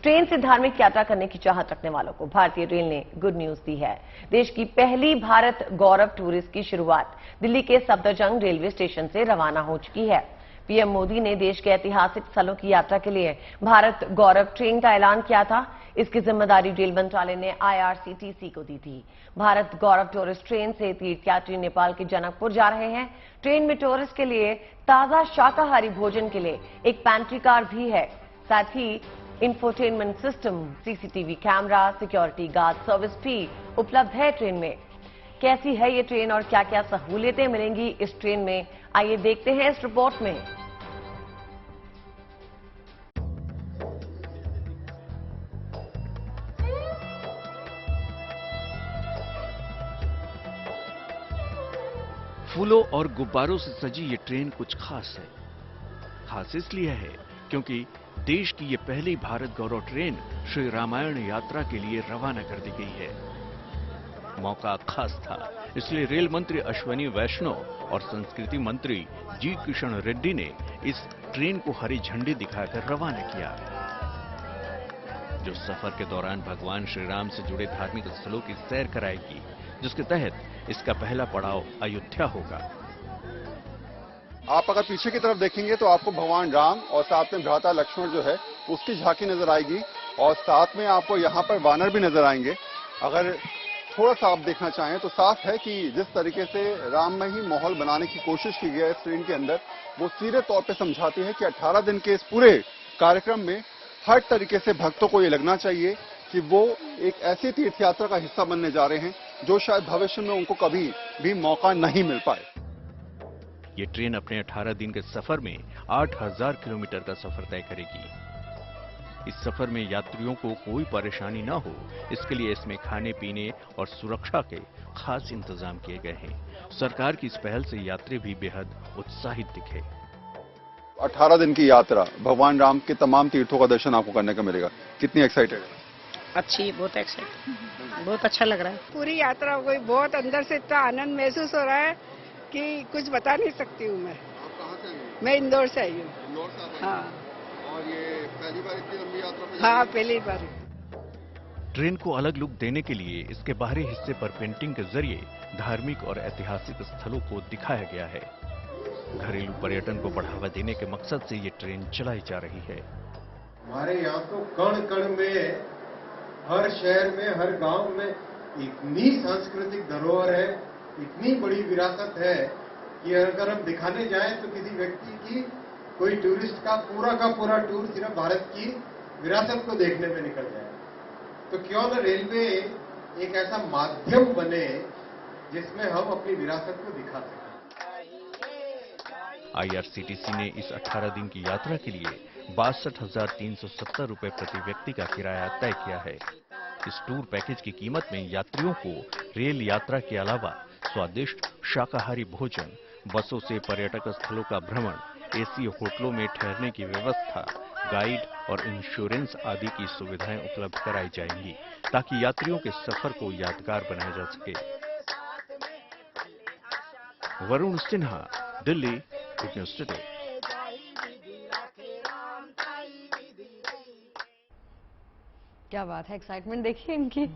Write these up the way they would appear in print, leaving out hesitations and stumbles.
Train से धार्मिक यात्रा करने की चाहत रखने वालों को भारतीय रेल ने गुड न्यूज दी है। देश की पहली भारत गौरव टूरिस्ट की शुरुआत दिल्ली के सफदरजंग रेलवे स्टेशन से रवाना हो चुकी है। पीएम मोदी ने देश के ऐतिहासिक स्थलों की यात्रा के लिए भारत गौरव ट्रेन का ऐलान किया था। इसकी जिम्मेदारी रेल मंत्रालय ने आईआरसीटीसी को दी थी। भारत गौरव टूरिस्ट ट्रेन से तीर्थयात्री नेपाल के जनकपुर जा रहे हैं। ट्रेन में टूरिस्ट के लिए ताजा शाकाहारी भोजन के लिए एक पैंट्री कार भी है। साथ ही infotainment system, CCTV camera, security guard service भी उपलब्ध है। ट्रेन में कैसी है ये ट्रेन और क्या क्या सहूलियतें मिलेंगी इस ट्रेन में, आइए देखते हैं इस रिपोर्ट में। फूलों और गुब्बारों से सजी ये ट्रेन कुछ खास है। खास इसलिए है क्योंकि देश की ये पहली भारत गौरव ट्रेन श्री रामायण यात्रा के लिए रवाना कर दी गई है। मौका खास था, इसलिए रेल मंत्री अश्विनी वैष्णव और संस्कृति मंत्री जी किशन रेड्डी ने इस ट्रेन को हरी झंडी दिखाकर रवाना किया, जो सफर के दौरान भगवान श्री राम से जुड़े धार्मिक स्थलों की सैर कराएगी, जिसके तहत इसका पहला पड़ाव अयोध्या होगा। आप अगर पीछे की तरफ देखेंगे तो आपको भगवान राम और साथ में भ्राता लक्ष्मण जो है उसकी झांकी नजर आएगी और साथ में आपको यहाँ पर वानर भी नजर आएंगे। अगर थोड़ा सा आप देखना चाहें तो साफ है कि जिस तरीके से राममय ही माहौल बनाने की कोशिश की गई है इस ट्रेन के अंदर, वो सीधे तौर पे समझाती है कि 18 दिन के इस पूरे कार्यक्रम में हर तरीके से भक्तों को ये लगना चाहिए कि वो एक ऐसी तीर्थ यात्रा का हिस्सा बनने जा रहे हैं जो शायद भविष्य में उनको कभी भी मौका नहीं मिल पाए। ये ट्रेन अपने 18 दिन के सफर में 8000 किलोमीटर का सफर तय करेगी। इस सफर में यात्रियों को कोई परेशानी न हो, इसके लिए इसमें खाने पीने और सुरक्षा के खास इंतजाम किए गए हैं। सरकार की इस पहल से यात्री भी बेहद उत्साहित दिखे। 18 दिन की यात्रा, भगवान राम के तमाम तीर्थों का दर्शन आपको करने का मिलेगा। कितनी एक्साइटेड है? अच्छी, बहुत एक्साइटेड, बहुत अच्छा लग रहा है। पूरी यात्रा हो गई, बहुत अंदर से इतना आनंद महसूस हो रहा है कि कुछ बता नहीं सकती हूँ मैं। आप कहाँ से आई हैं? मैं इंदौर से आई हूँ। इंदौर से आप आई हाँ। हैं? और ये पहली बार इतनी लंबी यात्रा पे हाँ, पहली बार। ट्रेन को अलग लुक देने के लिए इसके बाहरी हिस्से पर पेंटिंग के जरिए धार्मिक और ऐतिहासिक स्थलों को दिखाया गया है। घरेलू पर्यटन को बढ़ावा देने के मकसद से ये ट्रेन चलाई जा रही है। हमारे यहाँ तो कण कण में, हर शहर में, हर गांव में इतनी सांस्कृतिक धरोहर है, इतनी बड़ी विरासत है कि अगर हम दिखाने जाएं तो किसी व्यक्ति की, कोई टूरिस्ट का पूरा टूर सिर्फ भारत की विरासत को देखने में निकल जाए। तो क्यों न रेलवे एक ऐसा माध्यम बने जिसमें हम अपनी विरासत को दिखा सकें। आईआरसीटीसी ने इस 18 दिन की यात्रा के लिए 62,370 रुपए प्रति व्यक्ति का किराया तय किया है। इस टूर पैकेज की कीमत में यात्रियों को रेल यात्रा के अलावा स्वादिष्ट शाकाहारी भोजन, बसों से पर्यटक स्थलों का भ्रमण, एसी होटलों में ठहरने की व्यवस्था, गाइड और इंश्योरेंस आदि की सुविधाएं उपलब्ध कराई जाएंगी, ताकि यात्रियों के सफर को यादगार बनाया जा सके। Varun Sinha, Delhi, good news today. क्या बात है, एक्साइटमेंट देखिए इनकी।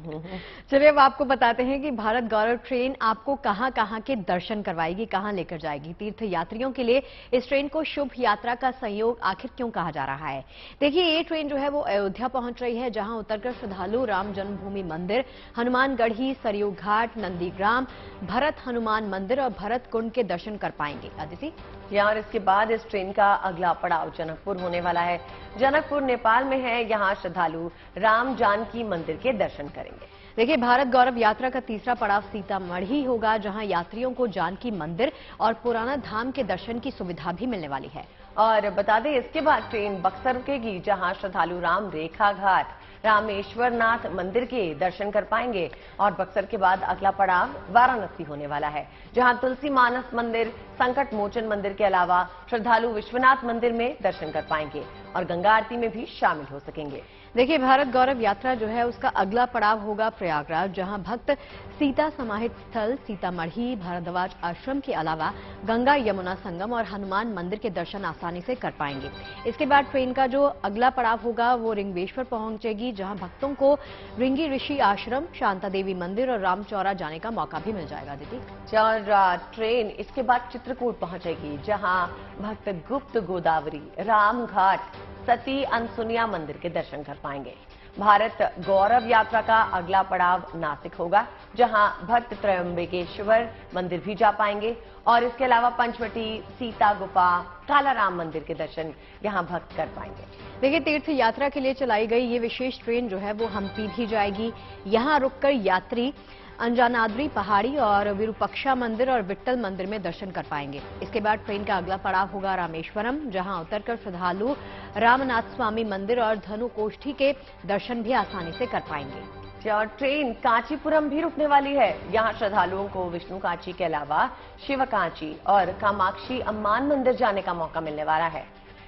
चलिए अब आपको बताते हैं कि भारत गौरव ट्रेन आपको कहां कहां के दर्शन करवाएगी, कहां लेकर जाएगी। तीर्थ यात्रियों के लिए इस ट्रेन को शुभ यात्रा का संयोग आखिर क्यों कहा जा रहा है? देखिए, ये ट्रेन जो है वो अयोध्या पहुंच रही है, जहां उतरकर श्रद्धालु राम जन्मभूमि मंदिर, हनुमानगढ़ी, सरयू घाट, नंदीग्राम, भरत हनुमान मंदिर और भरत कुंड के दर्शन कर पाएंगे। अदिति, और इसके बाद इस ट्रेन का अगला पड़ाव जनकपुर होने वाला है। जनकपुर नेपाल में है, यहाँ श्रद्धालु राम जानकी मंदिर के दर्शन करेंगे। देखिए, भारत गौरव यात्रा का तीसरा पड़ाव सीतामढ़ी होगा, जहां यात्रियों को जानकी मंदिर और पुराना धाम के दर्शन की सुविधा भी मिलने वाली है। और बता दें, इसके बाद ट्रेन बक्सर रुकेगी, जहां श्रद्धालु राम रेखा घाट, रामेश्वरनाथ मंदिर के दर्शन कर पाएंगे। और बक्सर के बाद अगला पड़ाव वाराणसी होने वाला है, जहां तुलसी मानस मंदिर, संकट मोचन मंदिर के अलावा श्रद्धालु विश्वनाथ मंदिर में दर्शन कर पाएंगे और गंगा आरती में भी शामिल हो सकेंगे। देखिए, भारत गौरव यात्रा जो है उसका अगला पड़ाव होगा प्रयागराज, जहां भक्त सीता समाहित स्थल सीतामढ़ी भारद्वाज आश्रम के अलावा गंगा यमुना संगम और हनुमान मंदिर के दर्शन आसानी से कर पाएंगे। इसके बाद ट्रेन का जो अगला पड़ाव होगा वो रिंगेश्वर पहुंचेगी, जहां भक्तों को रिंगी ऋषि आश्रम, शांता देवी मंदिर और रामचौरा जाने का मौका भी मिल जाएगा। दीदी, और ट्रेन इसके बाद चित्रकूट पहुंचेगी, जहां भक्त गुप्त गोदावरी, रामघाट, सती अनसुनिया मंदिर के दर्शन कर पाएंगे। भारत गौरव यात्रा का अगला पड़ाव नासिक होगा, जहां भक्त त्रयंबकेश्वर मंदिर भी जा पाएंगे और इसके अलावा पंचवटी, सीता गुफा, कालाराम मंदिर के दर्शन यहां भक्त कर पाएंगे। देखिए, तीर्थ यात्रा के लिए चलाई गई ये विशेष ट्रेन जो है वो हम्पी भी जाएगी। यहां रुककर यात्री अंजनाद्री पहाड़ी और विरूपक्षा मंदिर और विट्ठल मंदिर में दर्शन कर पाएंगे। इसके बाद ट्रेन का अगला पड़ाव होगा रामेश्वरम, जहां उतरकर श्रद्धालु रामनाथ स्वामी मंदिर और धनुकोष्ठी के दर्शन भी आसानी से कर पाएंगे। और ट्रेन कांचीपुरम भी रुकने वाली है। यहां श्रद्धालुओं को विष्णु कांची के अलावा शिव कांची और कामाक्षी अम्मान मंदिर जाने का मौका मिलने वाला है।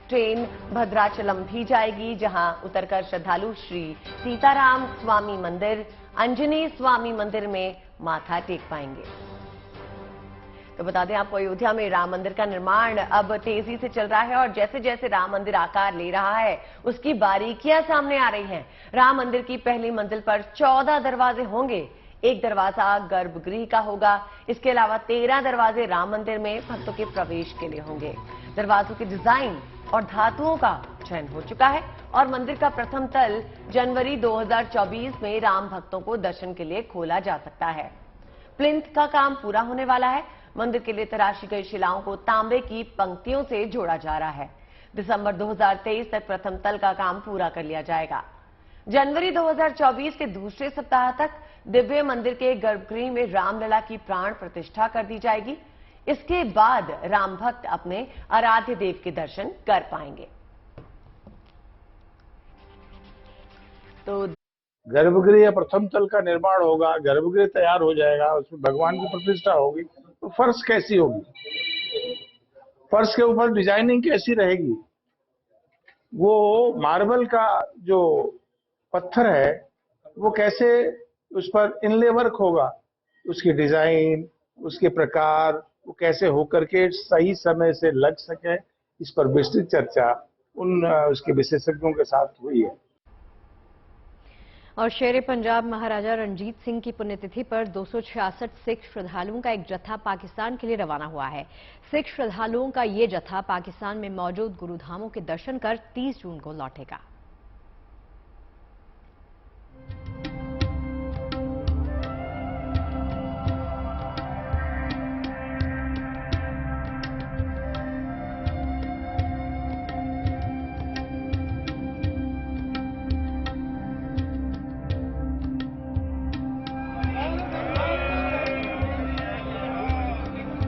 ट्रेन भद्राचलम भी जाएगी, जहां उतरकर श्रद्धालु श्री सीताराम स्वामी मंदिर, अंजनी स्वामी मंदिर में माथा टेक पाएंगे। तो बता दें आपको, अयोध्या में राम मंदिर का निर्माण अब तेजी से चल रहा है और जैसे जैसे राम मंदिर आकार ले रहा है उसकी बारीकियां सामने आ रही हैं। राम मंदिर की पहली मंजिल पर 14 दरवाजे होंगे। एक दरवाजा गर्भगृह का होगा। इसके अलावा 13 दरवाजे राम मंदिर में भक्तों के प्रवेश के लिए होंगे। दरवाजों के डिजाइन और धातुओं का चयन हो चुका है और मंदिर का प्रथम तल जनवरी 2024 में राम भक्तों को दर्शन के लिए खोला जा सकता है। प्लिंथ का काम पूरा होने वाला है। मंदिर के लिए तराशी गई शिलाओं को तांबे की पंक्तियों से जोड़ा जा रहा है। दिसंबर 2023 तक प्रथम तल का काम पूरा कर लिया जाएगा। जनवरी 2024 के दूसरे सप्ताह तक दिव्य मंदिर के गर्भगृह में रामलला की प्राण प्रतिष्ठा कर दी जाएगी। इसके बाद राम भक्त अपने आराध्य देव के दर्शन कर पाएंगे। तो गर्भगृह प्रथम तल का निर्माण होगा, गर्भगृह तैयार हो जाएगा, उसमें भगवान की प्रतिष्ठा होगी। तो फर्श कैसी होगी, फर्श के ऊपर डिजाइनिंग कैसी रहेगी, वो मार्बल का जो पत्थर है वो कैसे उस पर इनले वर्क होगा, उसकी डिजाइन, उसके प्रकार, वो कैसे होकर के सही समय से लग सके, इस पर विस्तृत चर्चा उसके विशेषज्ञों के साथ हुई है। और शेर पंजाब महाराजा रणजीत सिंह की पुण्यतिथि पर 266 सिख श्रद्धालुओं का एक जत्था पाकिस्तान के लिए रवाना हुआ है। सिख श्रद्धालुओं का ये जत्था पाकिस्तान में मौजूद गुरुधामों के दर्शन कर 30 जून को लौटेगा।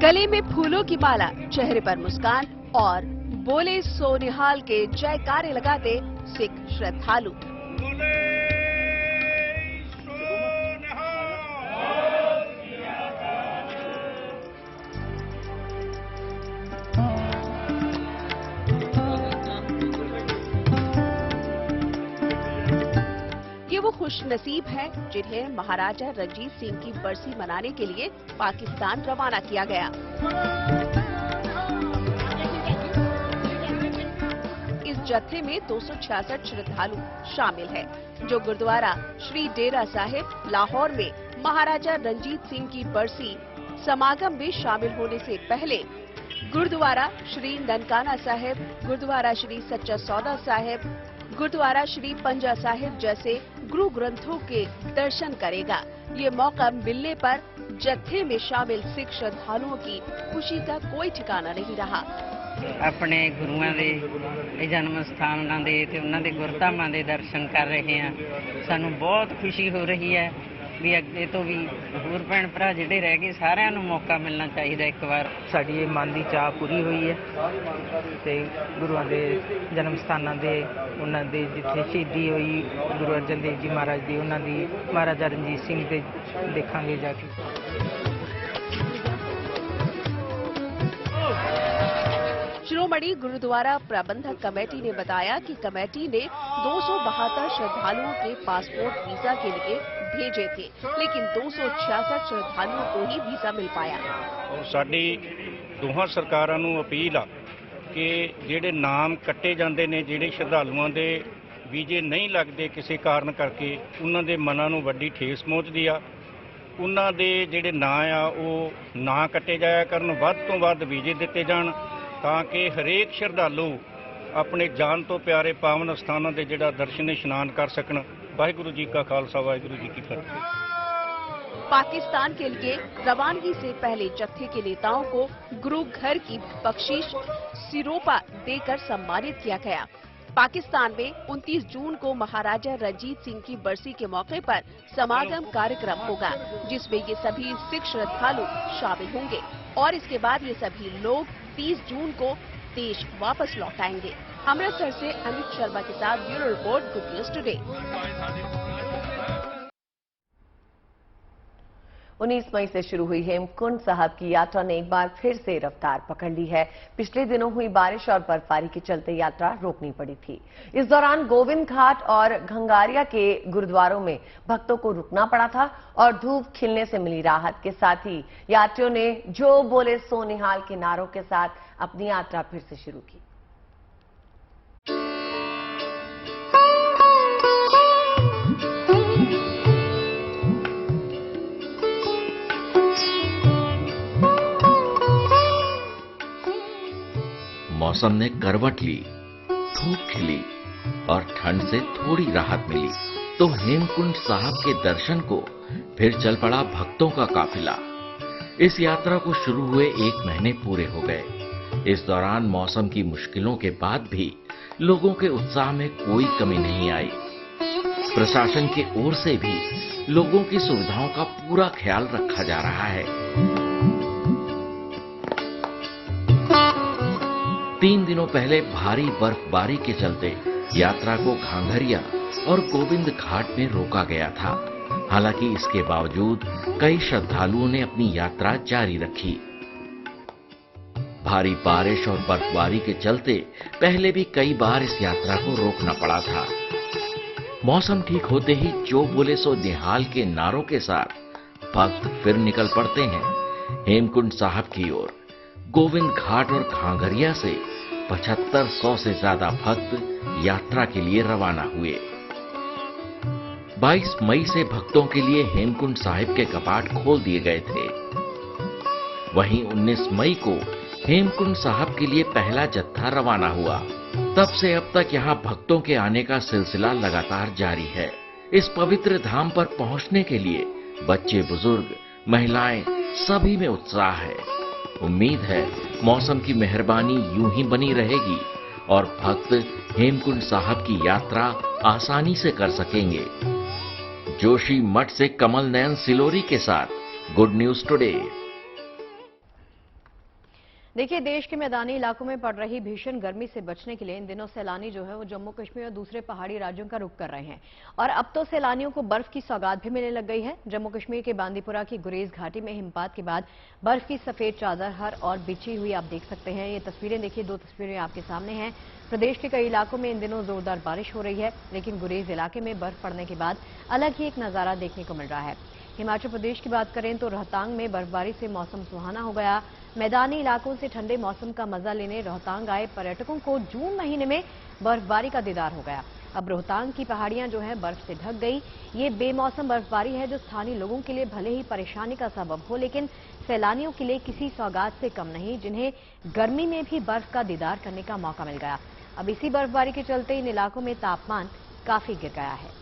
गले में फूलों की माला, चेहरे पर मुस्कान और बोले सोनिहाल के जयकारे लगाते सिख श्रद्धालु। ये वो खुशनसीब हैं जिन्हें महाराजा रणजीत सिंह की बरसी मनाने के लिए पाकिस्तान रवाना किया गया। इस जत्थे में 266 श्रद्धालु शामिल हैं, जो गुरुद्वारा श्री डेरा साहिब लाहौर में महाराजा रणजीत सिंह की बरसी समागम में शामिल होने से पहले गुरुद्वारा श्री ननकाना साहिब, गुरुद्वारा श्री सच्चा सौदा साहिब, गुरुद्वारा श्री पंजा साहिब जैसे गुरु ग्रंथों के दर्शन करेगा। ये मौका मिलने पर जत्थे में शामिल सिख श्रद्धालुओं की खुशी का कोई ठिकाना नहीं रहा। अपने गुरुओं के जन्म स्थान उन्होंने गुरधामां दे दर्शन कर रहे हैं। सानू बहुत खुशी हो रही है भी अगे तो भी होर भैन भरा जिहड़े रह गए सारिਆਂ ਨੂੰ मौका मिलना चाहिए। एक बार साडी ये मन की चाह पूरी हुई है ते गुरुआं दे जन्म स्थानां दे उन्हां दे जिथे शहीदी हुई गुरु अर्जन देव जी महाराज दी उन्हां दी महाराजा रणजीत सिंह दे देखांगे जाके। शिरोमणि गुरुद्वारा प्रबंधक कमेटी ने बताया कि कमेटी ने 272 श्रद्धालुओं के पासपोर्ट वीजा के लिए भेजे थे, लेकिन 266 श्रद्धालुओं को ही वीजा मिल पाया। और साडी दोहां सरकारां नूं अपील आ कि ਜਿਹੜੇ ਨਾਮ ਕੱਟੇ ਜਾਂਦੇ ਨੇ, ਜਿਹੜੇ ਸ਼ਰਧਾਲੂਆਂ ਦੇ ਵੀਜ਼ੇ ਨਹੀਂ ਲੱਗਦੇ ਕਿਸੇ ਕਾਰਨ ਕਰਕੇ, ਉਹਨਾਂ ਦੇ ਮਨਾਂ ਨੂੰ ਵੱਡੀ ਠੇਸ ਪਹੁੰਚਦੀ ਆ। ਉਹਨਾਂ ਦੇ ਜਿਹੜੇ ਨਾਂ ਆ ਉਹ ਨਾ ਕੱਟੇ ਜਾਇਆ ਕਰਨ, ਵੱਧ ਤੋਂ ਵੱਧ ਵੀਜ਼ੇ ਦਿੱਤੇ ਜਾਣ ਤਾਂ ਕਿ ਹਰੇਕ ਸ਼ਰਧਾਲੂ ਆਪਣੇ ਜਾਨ ਤੋਂ ਪਿਆਰੇ ਪਾਵਨ ਸਥਾਨਾਂ ਦੇ ਜਿਹੜਾ ਦਰਸ਼ਨ ਇਸ਼ਨਾਨ ਕਰ ਸਕਣ। ਵਾਹਿਗੁਰੂ ਜੀ ਕਾ ਖਾਲਸਾ, ਵਾਹਿਗुरु जी की फतेह। पाकिस्तान के लिए रवानगी से पहले जत्थे के नेताओं को गुरु घर की बख्शीश सिरोपा देकर सम्मानित किया गया। पाकिस्तान में 29 जून को महाराजा रणजीत सिंह की बरसी के मौके पर समागम कार्यक्रम होगा, जिसमें ये सभी सिख श्रद्धालु शामिल होंगे और इसके बाद ये सभी लोग 30 जून को देश वापस लौट आएंगे। अमृतसर से अमित शर्मा के साथ bureau report, good news today. 19 मई से शुरू हुई हेमकुंड साहब की यात्रा ने एक बार फिर से रफ्तार पकड़ ली है। पिछले दिनों हुई बारिश और बर्फबारी के चलते यात्रा रोकनी पड़ी थी। इस दौरान गोविंद घाट और घंगारिया के गुरुद्वारों में भक्तों को रुकना पड़ा था और धूप खिलने से मिली राहत के साथ ही यात्रियों ने जो बोले सो निहाल के नारों के साथ अपनी यात्रा फिर से शुरू की। मौसम ने करवट ली, धूप खिली और ठंड से थोड़ी राहत मिली तो हेमकुंड साहब के दर्शन को फिर चल पड़ा भक्तों का काफिला। इस यात्रा को शुरू हुए 1 महीने पूरे हो गए। इस दौरान मौसम की मुश्किलों के बाद भी लोगों के उत्साह में कोई कमी नहीं आई। प्रशासन की ओर से भी लोगों की सुविधाओं का पूरा ख्याल रखा जा रहा है। 3 दिनों पहले भारी बर्फबारी के चलते यात्रा को घांघरिया और गोविंद घाट में रोका गया था। हालांकि इसके बावजूद कई श्रद्धालुओं ने अपनी यात्रा जारी रखी। भारी बारिश और बर्फबारी के चलते पहले भी कई बार इस यात्रा को रोकना पड़ा था। मौसम ठीक होते ही जो बोले सो निहाल के नारों के साथ भक्त फिर निकल पड़ते हैं हेमकुंड साहब की ओर। गोविंद घाट और घांघरिया से 7500 से ज्यादा भक्त यात्रा के लिए रवाना हुए। 22 मई से भक्तों के लिए हेमकुंड साहिब के कपाट खोल दिए गए थे। वहीं 19 मई को हेमकुंड साहब के लिए पहला जत्था रवाना हुआ। तब से अब तक यहां भक्तों के आने का सिलसिला लगातार जारी है। इस पवित्र धाम पर पहुंचने के लिए बच्चे, बुजुर्ग, महिलाएं सभी में उत्साह है। उम्मीद है मौसम की मेहरबानी यूं ही बनी रहेगी और भक्त हेमकुंड साहब की यात्रा आसानी से कर सकेंगे। जोशी मठ से कमल नयन सिलोरी के साथ गुड न्यूज टुडे। देखिए, देश के मैदानी इलाकों में पड़ रही भीषण गर्मी से बचने के लिए इन दिनों सैलानी जो है वो जम्मू कश्मीर और दूसरे पहाड़ी राज्यों का रुख कर रहे हैं और अब तो सैलानियों को बर्फ की सौगात भी मिलने लग गई है। जम्मू कश्मीर के बांदीपुरा की गुरेज घाटी में हिमपात के बाद बर्फ की सफेद चादर हर और बिछी हुई आप देख सकते हैं। ये तस्वीरें देखिए, 2 तस्वीरें आपके सामने हैं। प्रदेश के कई इलाकों में इन दिनों जोरदार बारिश हो रही है, लेकिन गुरेज इलाके में बर्फ पड़ने के बाद अलग ही एक नजारा देखने को मिल रहा है। हिमाचल प्रदेश की बात करें तो रोहतांग में बर्फबारी से मौसम सुहाना हो गया। मैदानी इलाकों से ठंडे मौसम का मजा लेने रोहतांग आए पर्यटकों को जून महीने में बर्फबारी का दीदार हो गया। अब रोहतांग की पहाड़ियां जो है बर्फ से ढक गई। ये बेमौसम बर्फबारी है जो स्थानीय लोगों के लिए भले ही परेशानी का सबब हो, लेकिन सैलानियों के लिए किसी सौगात से कम नहीं, जिन्हें गर्मी में भी बर्फ का दीदार करने का मौका मिल गया। अब इसी बर्फबारी के चलते इन इलाकों में तापमान काफी गिर गया है।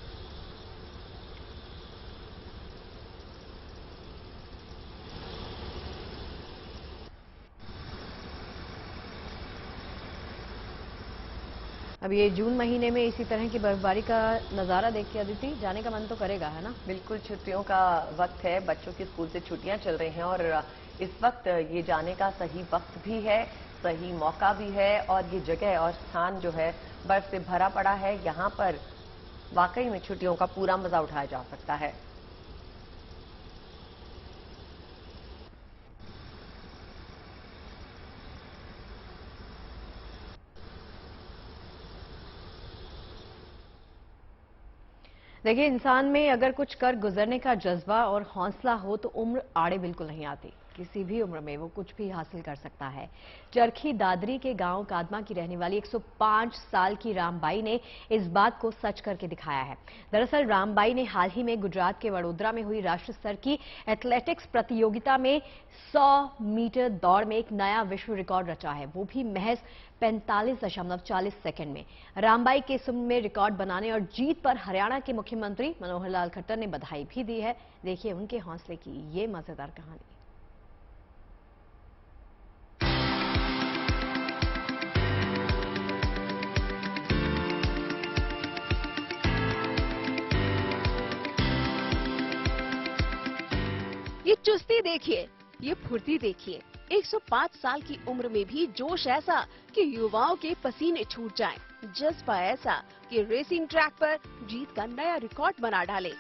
अब ये जून महीने में इसी तरह की बर्फबारी का नजारा देख के अदिति जाने का मन तो करेगा, है ना? बिल्कुल, छुट्टियों का वक्त है, बच्चों की स्कूल से छुट्टियां चल रही हैं और इस वक्त ये जाने का सही वक्त भी है, सही मौका भी है और ये जगह और स्थान जो है बर्फ से भरा पड़ा है। यहाँ पर वाकई में छुट्टियों का पूरा मजा उठाया जा सकता है। देखिए, इंसान में अगर कुछ कर गुजरने का जज्बा और हौसला हो तो उम्र आड़े बिल्कुल नहीं आती। किसी भी उम्र में वो कुछ भी हासिल कर सकता है। चरखी दादरी के गांव कादमा की रहने वाली 105 साल की रामबाई ने इस बात को सच करके दिखाया है। दरअसल रामबाई ने हाल ही में गुजरात के वडोदरा में हुई राष्ट्रीय स्तर की एथलेटिक्स प्रतियोगिता में 100 मीटर दौड़ में एक नया विश्व रिकॉर्ड रचा है, वो भी महज 45.40 सेकंड में। रामबाई के इस उम्र में रिकॉर्ड बनाने और जीत पर हरियाणा के मुख्यमंत्री मनोहर लाल खट्टर ने बधाई भी दी है। देखिए उनके हौसले की ये मजेदार कहानी। ये चुस्ती देखिए, ये फुर्ती देखिए। 105 साल की उम्र में भी जोश ऐसा कि युवाओं के पसीने छूट जाएं, जज्बा ऐसा कि रेसिंग ट्रैक पर जीत का नया रिकॉर्ड बना डाले।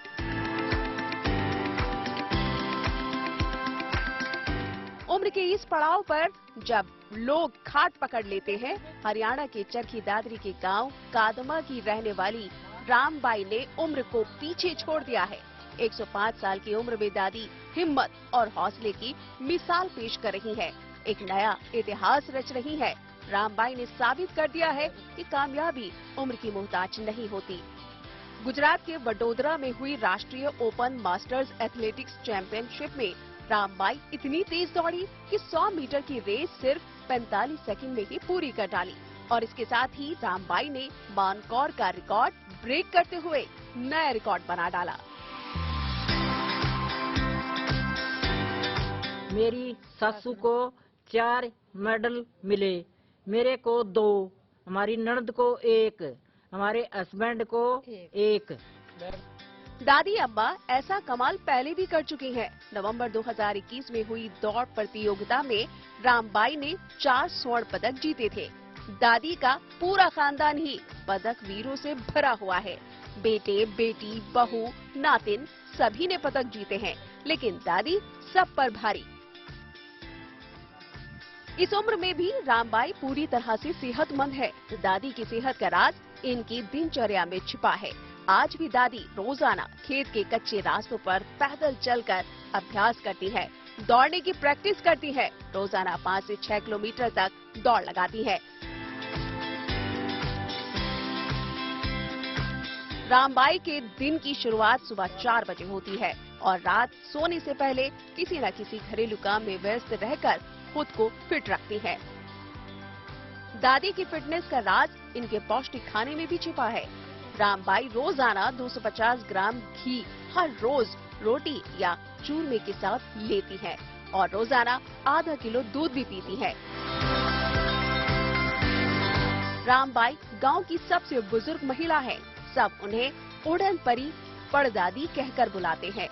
उम्र के इस पड़ाव पर जब लोग खाट पकड़ लेते हैं, हरियाणा के चरखी दादरी के गांव कादमा की रहने वाली रामबाई ने उम्र को पीछे छोड़ दिया है। 105 साल की उम्र में दादी हिम्मत और हौसले की मिसाल पेश कर रही है, एक नया इतिहास रच रही है। रामबाई ने साबित कर दिया है कि कामयाबी उम्र की मोहताज नहीं होती। गुजरात के वडोदरा में हुई राष्ट्रीय ओपन मास्टर्स एथलेटिक्स चैंपियनशिप में रामबाई इतनी तेज दौड़ी कि 100 मीटर की रेस सिर्फ 45 सेकंड में ही पूरी कर डाली और इसके साथ ही रामबाई ने मानकौर का रिकॉर्ड ब्रेक करते हुए नया रिकॉर्ड बना डाला। मेरी सासू को 4 मेडल मिले, मेरे को 2, हमारी ननद को 1, हमारे हस्बैंड को 1। दादी अम्मा ऐसा कमाल पहले भी कर चुकी हैं। नवंबर 2021 में हुई दौड़ प्रतियोगिता में रामबाई ने 4 स्वर्ण पदक जीते थे। दादी का पूरा खानदान ही पदक वीरों से भरा हुआ है। बेटे, बेटी, बहू, नातिन सभी ने पदक जीते हैं, लेकिन दादी सब पर भारी। इस उम्र में भी रामबाई पूरी तरह से सेहतमंद है। दादी की सेहत का राज इनकी दिनचर्या में छिपा है। आज भी दादी रोजाना खेत के कच्चे रास्तों पर पैदल चलकर अभ्यास करती है, दौड़ने की प्रैक्टिस करती है। रोजाना 5 से 6 किलोमीटर तक दौड़ लगाती है। रामबाई के दिन की शुरुआत सुबह 4 बजे होती है और रात सोने से पहले किसी न किसी घरेलू काम में व्यस्त रहकर खुद को फिट रखती है। दादी की फिटनेस का राज इनके पौष्टिक खाने में भी छिपा है। रामबाई रोजाना 250 ग्राम घी हर रोज रोटी या चूरमे के साथ लेती है और रोजाना आधा किलो दूध भी पीती है। रामबाई गांव की सबसे बुजुर्ग महिला है। सब उन्हें उड़न परी परदादी कहकर बुलाते हैं।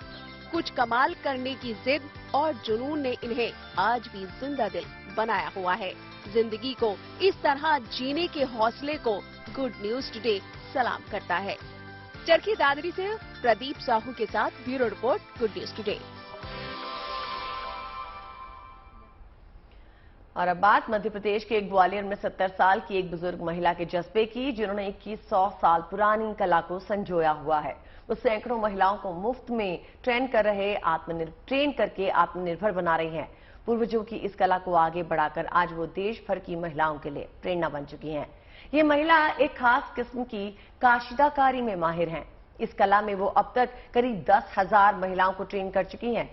कुछ कमाल करने की जिद और जुनून ने इन्हें आज भी जिंदा दिल बनाया हुआ है। जिंदगी को इस तरह जीने के हौसले को गुड न्यूज टुडे सलाम करता है। चरखी दादरी से प्रदीप साहू के साथ bureau report, good news today. और अब बात मध्य प्रदेश के ग्वालियर में 70 साल की एक बुजुर्ग महिला के जज्बे की, जिन्होंने 2100 साल पुरानी कला को संजोया हुआ है। वो सैकड़ों महिलाओं को मुफ्त में ट्रेन करके आत्मनिर्भर बना रही हैं। पूर्वजों की इस कला को आगे बढ़ाकर आज वो देश भर की महिलाओं के लिए प्रेरणा बन चुकी हैं। ये महिला एक खास किस्म की काशीदाकारी में माहिर हैं। इस कला में वो अब तक करीब 10,000 महिलाओं को ट्रेन कर चुकी हैं।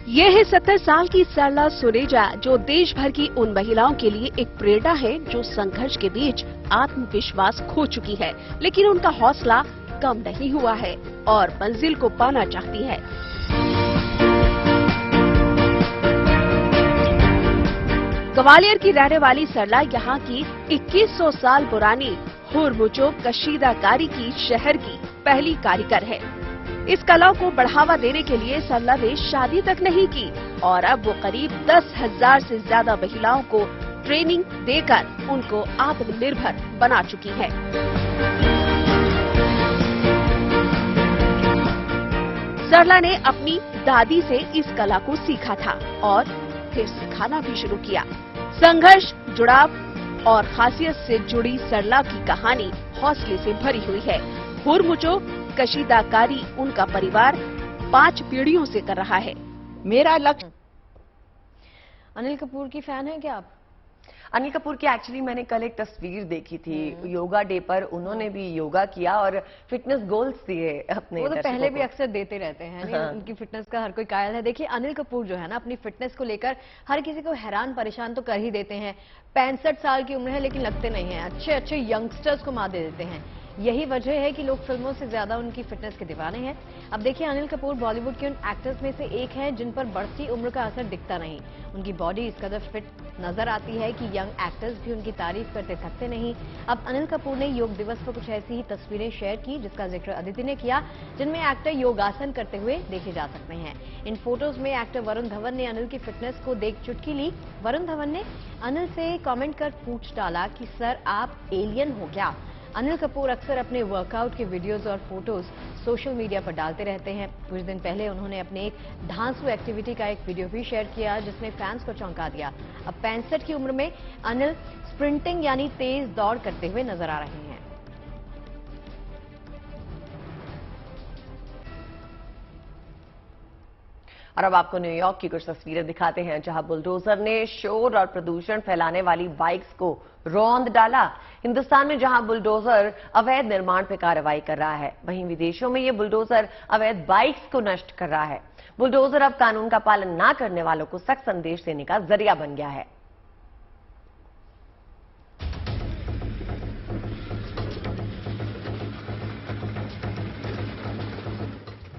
ये है 70 साल की सरला सुनेजा, जो देश भर की उन महिलाओं के लिए एक प्रेरणा है जो संघर्ष के बीच आत्मविश्वास खो चुकी है, लेकिन उनका हौसला कम नहीं हुआ है और मंजिल को पाना चाहती है। ग्वालियर की रहने वाली सरला यहाँ की 2100 साल पुरानी हुरमुचो कशीदाकारी की शहर की पहली कारीगर है। इस कला को बढ़ावा देने के लिए सरला ने शादी तक नहीं की और अब वो करीब 10,000 से ज्यादा महिलाओं को ट्रेनिंग देकर उनको आत्मनिर्भर बना चुकी है। सरला ने अपनी दादी से इस कला को सीखा था और फिर सिखाना भी शुरू किया। संघर्ष, जुड़ाव और खासियत से जुड़ी सरला की कहानी हौसले से भरी हुई है। हुरमुचो कशीदाकारी उनका परिवार 5 पीढ़ियों से कर रहा है। मेरा लक्ष्य। अनिल कपूर की फैन है क्या आप? अनिल कपूर की एक्चुअली मैंने कल एक तस्वीर देखी थी योगा डे पर, उन्होंने भी योगा किया और फिटनेस गोल्स दिए अपने। वो तो पहले भी अक्सर देते रहते हैं, नहीं? हाँ। उनकी फिटनेस का हर कोई कायल है। देखिए अनिल कपूर जो है ना, अपनी फिटनेस को लेकर हर किसी को हैरान परेशान तो कर ही देते हैं। 65 साल की उम्र है लेकिन लगते नहीं है, अच्छे अच्छे यंगस्टर्स को मात दे देते हैं। यही वजह है कि लोग फिल्मों से ज्यादा उनकी फिटनेस के दीवाने हैं। अब देखिए अनिल कपूर बॉलीवुड के उन एक्टर्स में से एक हैं जिन पर बढ़ती उम्र का असर दिखता नहीं। उनकी बॉडी इस कदर फिट नजर आती है कि यंग एक्टर्स भी उनकी तारीफ करते थकते नहीं। अब अनिल कपूर ने योग दिवस पर कुछ ऐसी ही तस्वीरें शेयर की जिसका जिक्र अदिति ने किया, जिनमें एक्टर योगासन करते हुए देखे जा सकते हैं। इन फोटोज में एक्टर वरुण धवन ने अनिल की फिटनेस को देख चुटकी ली। वरुण धवन ने अनिल से कमेंट कर पूछ डाला कि सर आप एलियन हो क्या? अनिल कपूर अक्सर अपने वर्कआउट के वीडियोस और फोटोज सोशल मीडिया पर डालते रहते हैं। कुछ दिन पहले उन्होंने अपने एक धांसू एक्टिविटी का एक वीडियो भी शेयर किया जिसने फैंस को चौंका दिया। अब 65 की उम्र में अनिल स्प्रिंटिंग यानी तेज दौड़ करते हुए नजर आ रहे हैं। और अब आपको न्यूयॉर्क की कुछ तस्वीरें दिखाते हैं जहां बुलडोजर ने शोर और प्रदूषण फैलाने वाली बाइक्स को रौंद डाला। हिंदुस्तान में जहां बुलडोजर अवैध निर्माण पर कार्रवाई कर रहा है, वहीं विदेशों में ये बुलडोजर अवैध बाइक्स को नष्ट कर रहा है। बुलडोजर अब कानून का पालन न करने वालों को सख्त संदेश देने का जरिया बन गया है।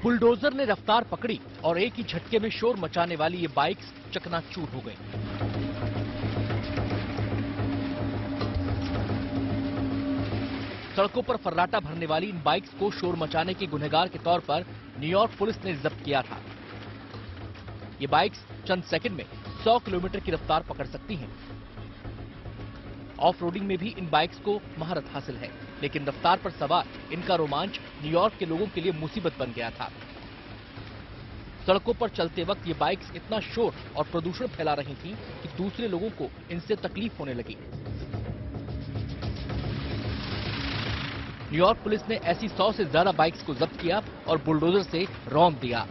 बुलडोजर ने रफ्तार पकड़ी और एक ही झटके में शोर मचाने वाली ये बाइक्स चकनाचूर हो गई। सड़कों पर फर्राटा भरने वाली इन बाइक्स को शोर मचाने के गुनहगार के तौर पर न्यूयॉर्क पुलिस ने जब्त किया था। ये बाइक्स चंद सेकंड में 100 किलोमीटर की रफ्तार पकड़ सकती हैं। ऑफ रोडिंग में भी इन बाइक्स को महारत हासिल है, लेकिन रफ्तार पर सवार इनका रोमांच न्यूयॉर्क के लोगों के लिए मुसीबत बन गया था। सड़कों पर चलते वक्त ये बाइक्स इतना शोर और प्रदूषण फैला रही थीं कि दूसरे लोगों को इनसे तकलीफ होने लगी। न्यूयॉर्क पुलिस ने ऐसी 100 से ज्यादा बाइक्स को जब्त किया और बुलडोजर से रौंद दिया।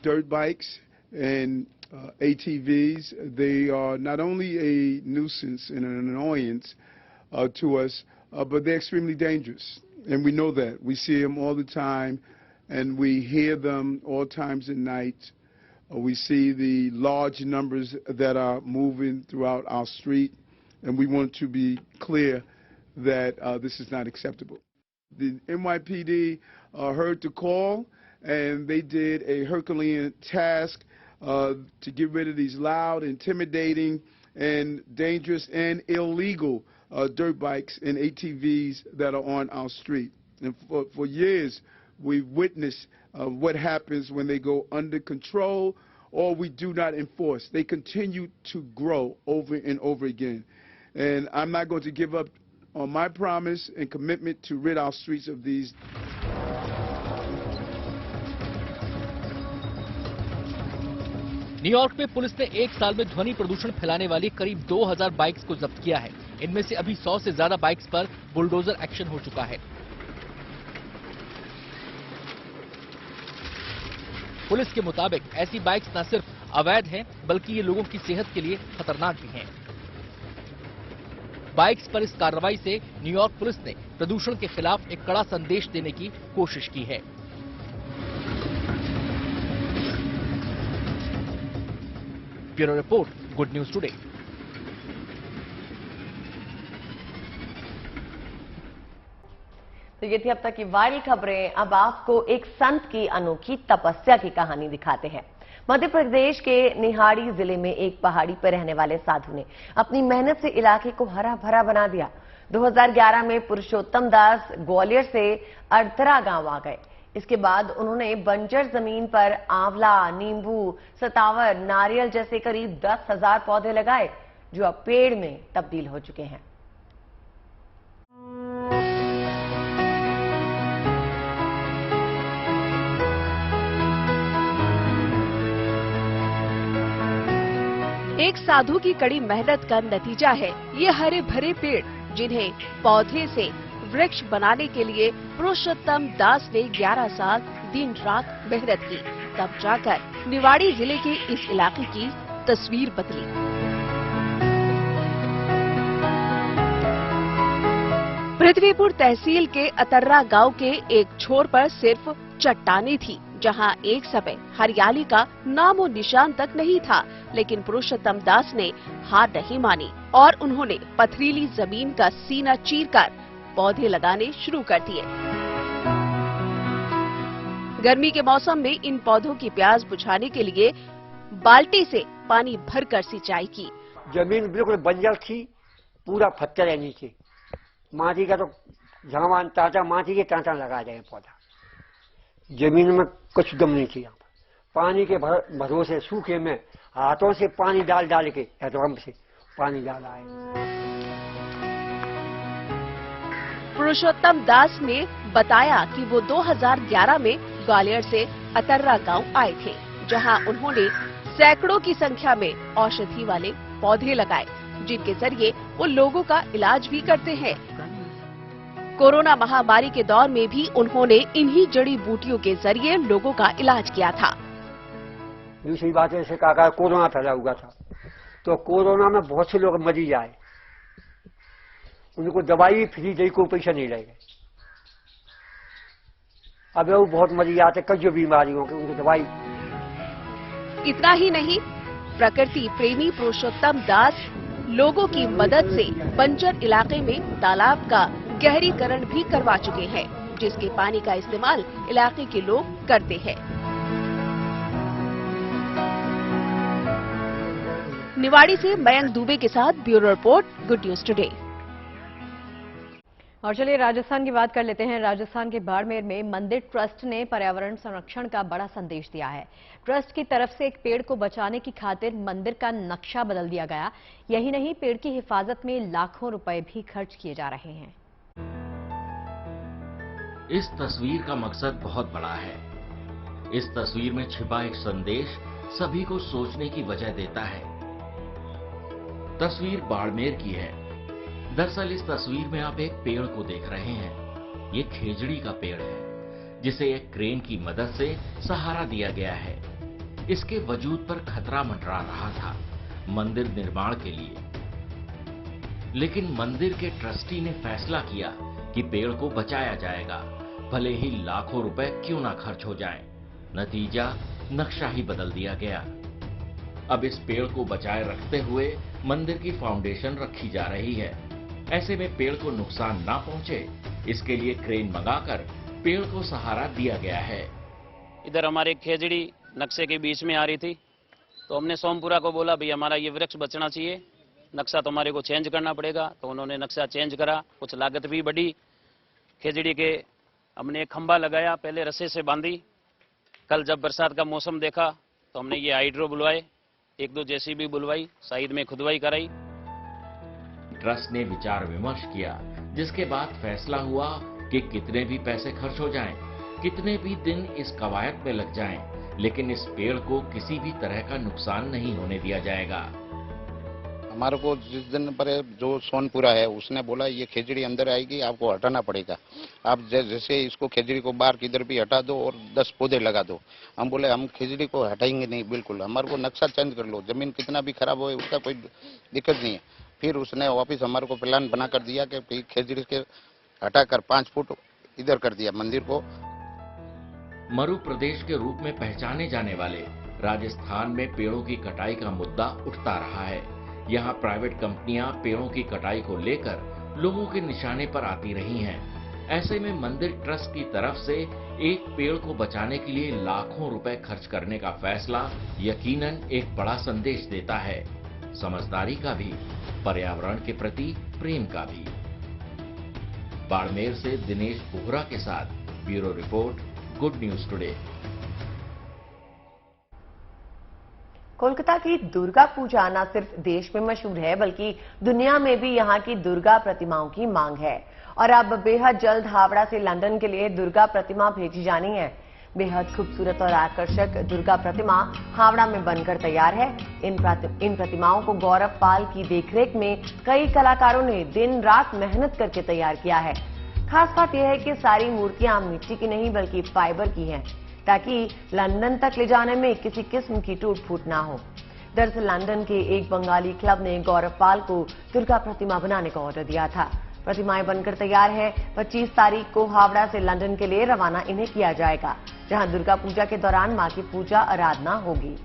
Dirt bikes and ATVs, they are not only a nuisance and an annoyance to us, but they're extremely dangerous. And we know that. We see them all the time, and we hear them all times at night. We see the large numbers that are moving throughout our street, and we want to be clear that this is not acceptable. The NYPD heard the call, and they did a Herculean task to get rid of these loud, intimidating, and dangerous and illegal dirt bikes and ATVs that are on our street. And for years, we've witnessed what happens when they go under control or we do not enforce. They continue to grow over and over again. And I'm not going to give up on my promise and commitment to rid our streets of these. New York में police ने एक साल में ध्वनि प्रदूषण फैलाने वाली करीब 2000 बाइक्स को जब्त किया है। इनमें से अभी 100 से ज्यादा बाइक्स पर बुलडोजर एक्शन हो चुका है। पुलिस के मुताबिक ऐसी बाइक्स न सिर्फ अवैध हैं, बल्कि ये लोगों की सेहत के लिए खतरनाक भी हैं। बाइक्स पर इस कार्रवाई से न्यूयॉर्क पुलिस ने प्रदूषण के खिलाफ एक कड़ा संदेश देने की कोशिश की है। Bureau report, good news today. तो ये थी अब तक की वायरल खबरें। अब आपको एक संत की अनोखी तपस्या की कहानी दिखाते हैं। मध्य प्रदेश के निहाड़ी जिले में एक पहाड़ी पर रहने वाले साधु ने अपनी मेहनत से इलाके को हरा भरा बना दिया। 2011 में पुरुषोत्तम दास ग्वालियर से अड़तरा गांव आ गए। इसके बाद उन्होंने बंजर जमीन पर आंवला, नींबू, सतावर, नारियल जैसे करीब 10,000 पौधे लगाए, जो अब पेड़ में तब्दील हो चुके हैं। एक साधु की कड़ी मेहनत का नतीजा है ये हरे भरे पेड़, जिन्हें पौधे से वृक्ष बनाने के लिए पुरुषोत्तम दास ने 11 साल दिन रात मेहनत की, तब जाकर निवाड़ी जिले के इस इलाके की तस्वीर बदली। पृथ्वीपुर तहसील के अतर्रा गांव के एक छोर पर सिर्फ चट्टानें थी, जहां एक समय हरियाली का नामो निशान तक नहीं था, लेकिन पुरुषोत्तम दास ने हार नहीं मानी और उन्होंने पथरीली जमीन का सीना चीरकर पौधे लगाने शुरू कर दिए। गर्मी के मौसम में इन पौधों की प्यास बुझाने के लिए बाल्टी से पानी भरकर सिंचाई की। जमीन बिल्कुल बंजर थी, पूरा पत्थर है नीचे, माटी का तो झावान टाटा माटी के टाटा लगा जाए पौधा। जमीन में कुछ दम नहीं थी। पानी के भरोसे सूखे में हाथों से पानी डाल डाल के ड्रम से पानी डाला है। पुरुषोत्तम दास ने बताया कि वो 2011 में ग्वालियर से अतर्रा गांव आए थे, जहां उन्होंने सैकड़ों की संख्या में औषधि वाले पौधे लगाए, जिनके जरिए वो लोगों का इलाज भी करते हैं। कोरोना महामारी के दौर में भी उन्होंने इन्हीं जड़ी बूटियों के जरिए लोगों का इलाज किया था। दूसरी बात ऐसे कहा कोरोना फैला हुआ था, तो कोरोना में बहुत से लोग मरीज आए, उनको दवाई फ्री दी, कोई पैसा नहीं लगे। अब वो बहुत मरीज आते, कई जो बीमारियों के उनको दवाई। इतना ही नहीं, प्रकृति प्रेमी पुरुषोत्तम दास लोगों की मदद से बंजर इलाके में तालाब का गहरीकरण भी करवा चुके हैं, जिसके पानी का इस्तेमाल इलाके के लोग करते हैं। निवाड़ी से मयंक दुबे के साथ bureau report, good news today. और चलिए राजस्थान की बात कर लेते हैं। राजस्थान के बाड़मेर में मंदिर ट्रस्ट ने पर्यावरण संरक्षण का बड़ा संदेश दिया है। ट्रस्ट की तरफ से एक पेड़ को बचाने की खातिर मंदिर का नक्शा बदल दिया गया। यही नहीं, पेड़ की हिफाजत में लाखों रुपए भी खर्च किए जा रहे हैं। इस तस्वीर का मकसद बहुत बड़ा है। इस तस्वीर में छिपा एक संदेश सभी को सोचने की वजह देता है। तस्वीर बाड़मेर की है। दरअसल इस तस्वीर में आप एक पेड़ को देख रहे हैं। ये खेजड़ी का पेड़ है, जिसे एक क्रेन की मदद से सहारा दिया गया है। इसके वजूद पर खतरा मंडरा रहा था मंदिर निर्माण के लिए, लेकिन मंदिर के ट्रस्टी ने फैसला किया कि पेड़ को बचाया जाएगा, भले ही लाखों रुपए क्यों ना खर्च हो जाएं। नतीजा, नक्शा ही बदल दिया गया। अब इस पेड़ को बचाए रखते हुए मंदिर की फाउंडेशन रखी जा रही है। ऐसे में पेड़ को नुकसान ना पहुंचे, इसके लिए क्रेन मंगाकर पेड़ को सहारा दिया गया है। इधर हमारे खेजड़ी नक्शे के बीच में आ रही थी, तो हमने सोमपुरा को बोला भाई हमारा ये वृक्ष बचना चाहिए, नक्शा तो हमारे को चेंज करना पड़ेगा। तो उन्होंने नक्शा चेंज करा, कुछ लागत भी बढ़ी। खेजड़ी के हमने एक खंभा लगाया, पहले रस्से से बांधी। कल जब बरसात का मौसम देखा तो हमने ये हाइड्रो बुलवाए, 1-2 जेसीबी बुलवाई, साइड में खुदवाई कराई। ट्रस्ट ने विचार विमर्श किया, जिसके बाद फैसला हुआ कि कितने भी पैसे खर्च हो जाएं, कितने भी दिन इस कवायद में लग जाएं, लेकिन इस पेड़ को किसी भी तरह का नुकसान नहीं होने दिया जाएगा। हमारे को जिस दिन पर जो सोनपुरा है उसने बोला ये खेजड़ी अंदर आएगी, आपको हटाना पड़ेगा। आप जैसे इसको खेजड़ी को बाहर किधर भी हटा दो और 10 पौधे लगा दो। हम बोले हम खेजड़ी को हटाएंगे नहीं, बिल्कुल हमारे को नक्शा चेंज कर लो, जमीन कितना भी खराब हो उसका कोई दिक्कत नहीं है। फिर उसने वापिस हमारे को प्लान बना कर दिया कि खेजड़ी के हटाकर 5 फुट इधर कर दिया मंदिर को। मरु प्रदेश के रूप में पहचाने जाने वाले राजस्थान में पेड़ों की कटाई का मुद्दा उठता रहा है। यहाँ प्राइवेट कंपनियां पेड़ों की कटाई को लेकर लोगों के निशाने पर आती रही हैं। ऐसे में मंदिर ट्रस्ट की तरफ से एक पेड़ को बचाने के लिए लाखों रुपए खर्च करने का फैसला यकीनन एक बड़ा संदेश देता है, समझदारी का भी, पर्यावरण के प्रति प्रेम का भी। बाड़मेर से दिनेश बोहरा के साथ bureau report, good news today. Kolkata की दुर्गा पूजा न सिर्फ देश में मशहूर है बल्कि दुनिया में भी यहां की दुर्गा प्रतिमाओं की मांग है और अब बेहद जल्द हावड़ा से लंदन के लिए दुर्गा प्रतिमा भेजी जानी है। बेहद खूबसूरत और आकर्षक दुर्गा प्रतिमा हावड़ा में बनकर तैयार है। इन प्रतिमाओं को गौरव पाल की देखरेख में कई कलाकारों ने दिन रात मेहनत करके तैयार किया है। खास बात यह है कि सारी मूर्तियां मिट्टी की नहीं बल्कि फाइबर की हैं, ताकि लंदन तक ले जाने में किसी किस्म की टूट फूट ना हो। दरअसल लंदन के एक बंगाली क्लब ने गौरव पाल को दुर्गा प्रतिमा बनाने का ऑर्डर दिया था। प्रतिमाएं बनकर तैयार है। 25 तारीख को हावड़ा से लंदन के लिए रवाना इन्हें किया जाएगा, जहां दुर्गा पूजा के दौरान मां की पूजा आराधना होगी।